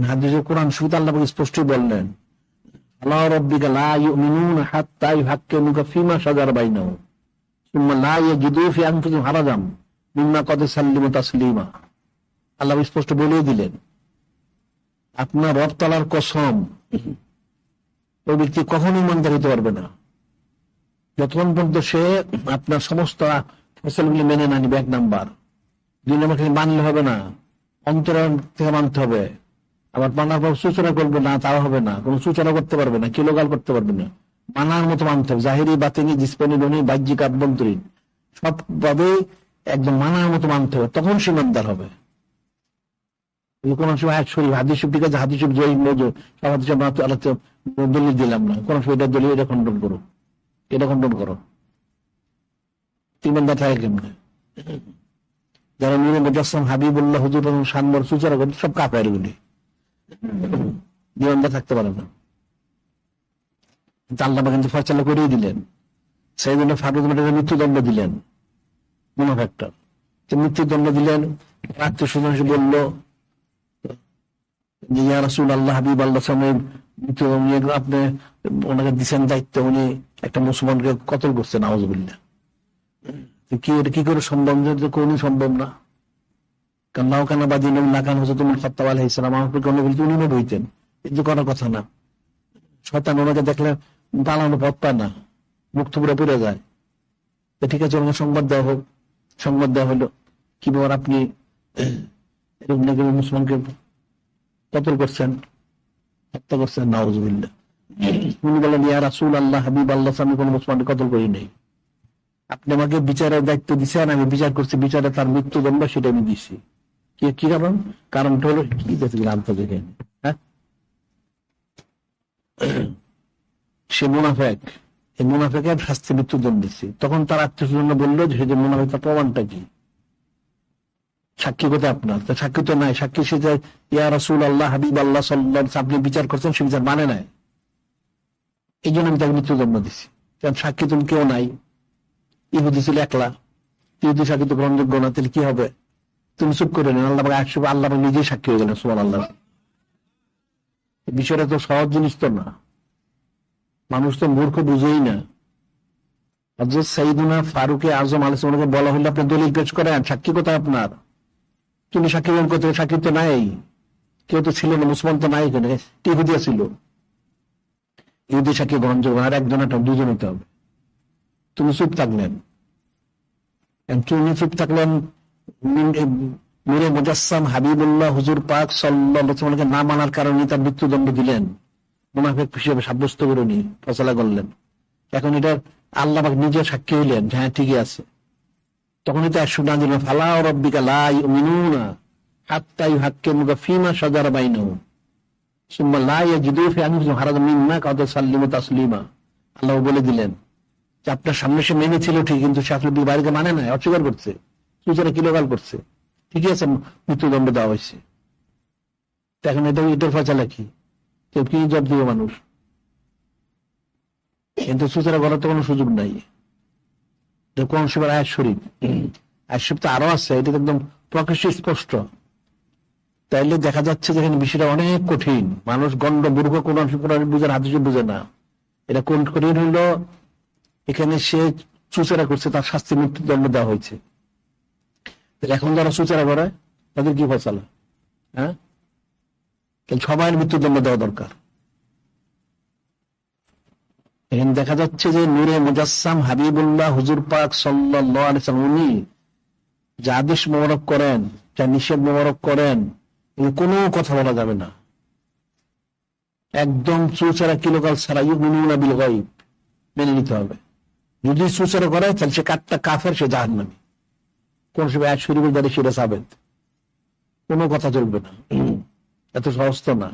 হাদিসে কোরআন শুরুতে আল্লাহ স্পষ্ট বললেন, আল্লাহ রাব্বিকা লা ইউমিনুনা হাত্তা ইউহাক্কিমুকা ফীমা শাজারা বাইনাহুম সুম্মা লা ইয়াজিদু ফি আনফুসিহিম হারাজাম মিম্মা ক্বাদ সাল্লিমু তাসলিমা। আল্লাহ স্পষ্ট বলে দিলেন, আপনার রব তাআলার কসম, ওই ব্যক্তি কখনো ইমানদার হতে পারবে না যতক্ষণ পর্যন্ত সে আপনার সমস্ত ফসলগুলি মেনে না নিবে। 1 নাম্বার। 2 নাম্বার, মানলে হবে না, অন্তর থেকে মানতে হবে। আবার মানার পর সূচনা করবে না, তাও হবে না। কোন সূচনা করতে পারবে না, কিলোগাল করতে পারবে না। মানার মতো মানতে হবে। জাহিরি, বাতিনি, জিসমানি, ননি, বাহ্যিক, আভ্যন্তরীণ সবভাবে একদম মানার মতো মানতে হবে, তখন সে ইমানদার হবে। কোন সময় এক শরীর হাদিস ঠিক আছে, হাদিস জয়ী মজু সব হাদিস আল্লাহ দলিল দিলাম না, কোন সময় এটা দলিল, এটা খণ্ডন করো, এটা খণ্ডন করো, ইমানদার থাকে কেমনে? যারা নূরে মুজাসসাম হাবিবুল্লাহ হুজুর শানবর সূচনা করে সব কাফের গুলি ইমানদার থাকতে পারে না। আল্লাহ কিন্তু ফয়সালা করিয়ে দিলেন। সাইয়েদনা ফারুক মৃত্যুদণ্ড দিলেন, মুনাফিকটা মৃত্যুদণ্ড দিলেন। আত্মীয়-স্বজন এসে বলল, ইয়া রাসূলুল্লাহ, হাবিব আল্লাহ সামনে আপনি ওনাকে দিচ্ছেন দায়িত্ব, উনি একটা মুসলমানকে কতল করছেন, নাউযুবিল্লাহ। কি করে সম্ভব? কোনই সম্ভব না। কান্নাও কান্না বাদি নাকান হচ্ছে তোমার খাত্তাব আলাইহিস সালাম, আমাকে কোনো বলতে উনি নবী হইতেন, কিন্তু করার কথা না। শয়তান ওনাকে দেখলে পালানো পথ পায় না, মুখ থুবড়ে পড়ে যায়। ঠিক আছে, ওনাকে সংবাদ দেওয়া হোক। সংবাদ দেওয়া হলো, কি ব্যাপার, আপনি মুসলমানকে কতল করছেন, হত্যা করছেন, নাউযুবিল্লাহ। উনি বলেন, ইয়া রাসূলুল্লাহ, হাবিব আল্লাহ, আমি কোন মুসলমানকে কতল করি নাই। আপনি আমাকে বিচারের দায়িত্ব দিচ্ছেন, আমি বিচার করছি, বিচারে তার মৃত্যুদণ্ড সেটা আমি দিচ্ছি। কি কারণ? কারণটা হলো কি আন্তর্জাতিক, হ্যাঁ, সে মুনাফিক, এই মুনাফিকের শাস্তি মৃত্যুদণ্ড দিচ্ছে। তখন তার আত্মীয়-স্বজন বললো যে মুনাফিকতার প্রমাণটা কি? সাক্ষী কোথায় আপনার? সাক্ষী তো নাই। সাক্ষী সে যে ইয়া রাসূলুল্লাহ, হাবিব আল্লাহ সাল্লাল্লাহু আলাইহি আপনি বিচার করছেন, সে বিচার মানে নাই, এই জন্য আমি তাকে মৃত্যুদণ্ড দিচ্ছি। কারণ সাক্ষী তুমি কেউ নাই, ইহুদি ছিল একলা, ইহুদি সাক্ষী তো গ্রহণযোগ্য না, তাহলে কি হবে? তুমি চুপ করে নেন, আল্লাহ নিজেই সাক্ষী হয়ে গেলেন, সুবহানাল্লাহ। বিষয়টা তো সহজ জিনিস তো না, মানুষ তো মূর্খ, বুঝেই না। হযরত সাইয়েদুনা ফারুক আযম আলাইহিস সালামকে বলা হলো, আপনি দলিল পেশ করেন, সাক্ষী কোথায় আপনার? তুমি সাক্ষী গ্রহণ করতে, সাক্ষী তো নাই, কেউ তো ছিল না, মুসলমান তো নাই এখানে, ইহুদিয়া ছিল। ইহুদি সাক্ষী গ্রহণযোগ্য, আর একজন একটা 2জন হতে হবে। তুমি চুপ থাকলেন, নূরে মুজাসসাম হাবিবুল্লাহ হুজুর পাক সাল্লাল্লাহু আলাইহি ওয়াসাল্লামকে না মানার কারণে তার মৃত্যুদণ্ড দিলেন, মুনাফিক হিসেবে সাব্যস্ত করে উনি ফয়সালা করলেন। এখন এটা আল্লাহ পাক নিজে সাক্ষী হইলেন, হ্যাঁ ঠিকই আছে। তখন এটা শুনা দিলেন, ফালা রাব্বিকা লা ইউমিনুনা হাত্তা ইউহাক্কিমুকা ফীমা শাজারা বাইনাহুম সুম্মা লা ইয়াজিদু ফি আনফুসিহিম হারাজাম মিম্মা ক্বাদ সাল্লিমু তাসলিমা। আল্লাহ বলে দিলেন যে আপনার সামনে সে মেনেছিল ঠিক, কিন্তু সে আসলে বাড়িতে মানে নাই, অস্বীকার করছে, সূচনা কিলোগাল করছে। ঠিকই আছে, মৃত্যুদণ্ড দেওয়া হয়েছে। এখন এটার ফয়সালা কি? কেউ কি জবাব দিবে মানুষ? কিন্তু সূচনা করার তো কোনো সুযোগ নাই। কোন সময় আয়াত শরীফ, আয়াত শরীফ তো আরো আছে, এটা একদম প্রকাশ্য স্পষ্ট। তাইলে দেখা যাচ্ছে যে এখানে বিষয়টা অনেক কঠিন। মানুষ গণ্ড মূর্খ, কোন বুঝে না, হাদিস বুঝে না। এটা কোন কঠিন হইলো, এখানে সে সূচনা করছে, তার শাস্তি মৃত্যুদণ্ড দেওয়া হয়েছে। এখন যারা সূচনা করে তাদের কি ফয়সালা? হ্যাঁ, সবাই মৃত্যুদণ্ড দেওয়া দরকার। এখানে দেখা যাচ্ছে যে নূরে মুজাসসাম হাবিবুল্লাহ হুজুর পাক সাল্লাল্লাহু আলাইহি ওয়াসাল্লাম উনি যা আদেশ মোবারক করেন, যা নিষেধ মোবারক করেন, কোনো কথা বলা যাবে না। একদম সূচনা কিলোকাল ছাড়া ইউমিনুনা বিল গায়ব মেনে নিতে হবে। যদি সূচনা করে তাহলে সে কাফের, সে জাহান্নামী। কোন সময় এক শরীফের দ্বারা সেটা সাবেত, কোনো কথা চলবে না। এত সহজ তো না।